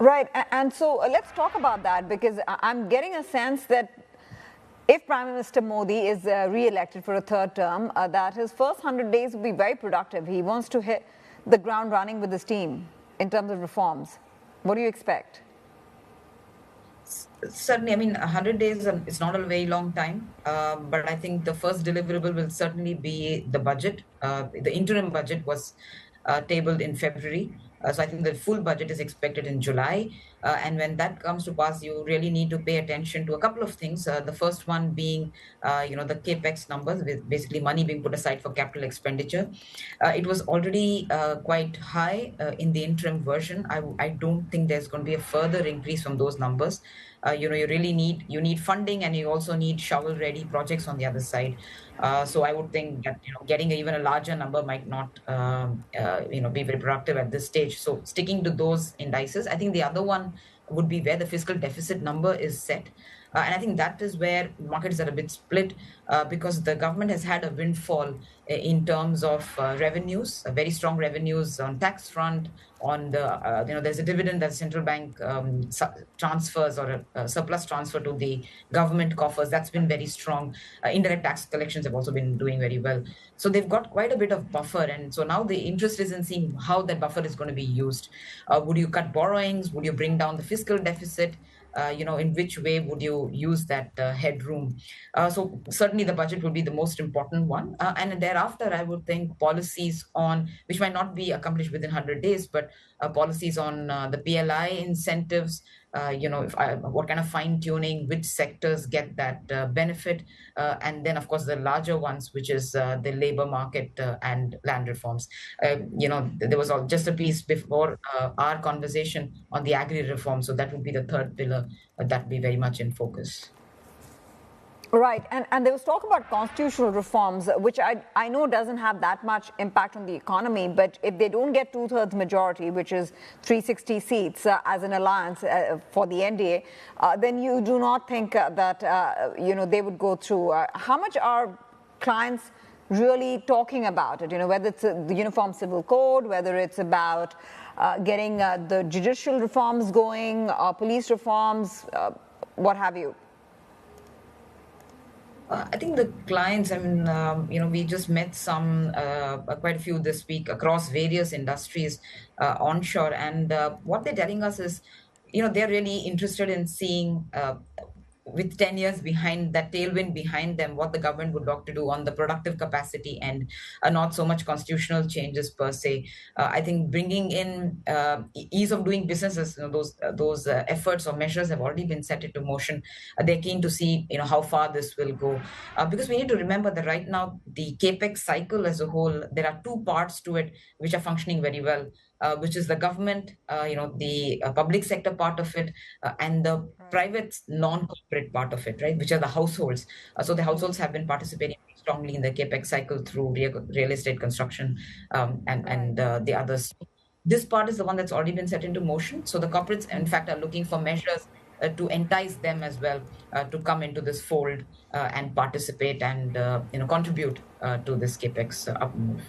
Right, and so let's talk about that, because I'm getting a sense that if Prime Minister Modi is re-elected for a third term, that his first 100 days will be very productive. He wants to hit the ground running with his team in terms of reforms. What do you expect? Certainly, I mean, 100 days, it's not a very long time, but I think the first deliverable will certainly be the budget. The interim budget was tabled in February. So I think the full budget is expected in July. And when that comes to pass, you really need to pay attention to a couple of things. The first one being, the capex numbers, with basically money being put aside for capital expenditure. It was already quite high in the interim version. I don't think there's going to be a further increase from those numbers. You really need funding, and you also need shovel ready projects on the other side. So I would think that getting even a larger number might not be very productive at this stage. So sticking to those indices. I think the other one would be where the fiscal deficit number is set. And I think that is where markets are a bit split, because the government has had a windfall in terms of revenues, very strong revenues on tax front. On the there's a dividend that central bank transfers, or a surplus transfer to the government coffers. That's been very strong. Indirect tax collections have also been doing very well. So they've got quite a bit of buffer, and so now the interest is in seeing how that buffer is going to be used. Would you cut borrowings? Would you bring down the fiscal deficit? In which way would you use that headroom? So certainly the budget would be the most important one. And thereafter, I would think policies on, which might not be accomplished within 100 days, but policies on the PLI incentives, what kind of fine tuning, which sectors get that benefit, and then of course the larger ones, which is the labor market and land reforms. There was just a piece before our conversation on the agri reform, so that would be the third pillar that would be very much in focus. Right, and there was talk about constitutional reforms, which I know doesn't have that much impact on the economy, but if they don't get two-thirds majority, which is 360 seats as an alliance for the NDA, then you do not think that, they would go through. How much are clients really talking about it? Whether it's the Uniform Civil Code, whether it's about getting the judicial reforms going, police reforms, what have you? I think the clients, we just met quite a few this week across various industries onshore. And what they're telling us is, they're really interested in seeing, with 10 years behind that tailwind behind them, what the government would look to do on the productive capacity and not so much constitutional changes per se. I think bringing in ease of doing businesses, those efforts or measures have already been set into motion. They're keen to see, how far this will go, because we need to remember that right now the capex cycle as a whole, there are two parts to it which are functioning very well. Which is the government, the public sector part of it, and the private non-corporate part of it, right, which are the households. So the households have been participating strongly in the capex cycle through real estate construction and the others. This part is the one that's already been set into motion. So the corporates, in fact, are looking for measures to entice them as well to come into this fold and participate and contribute to this capex up move.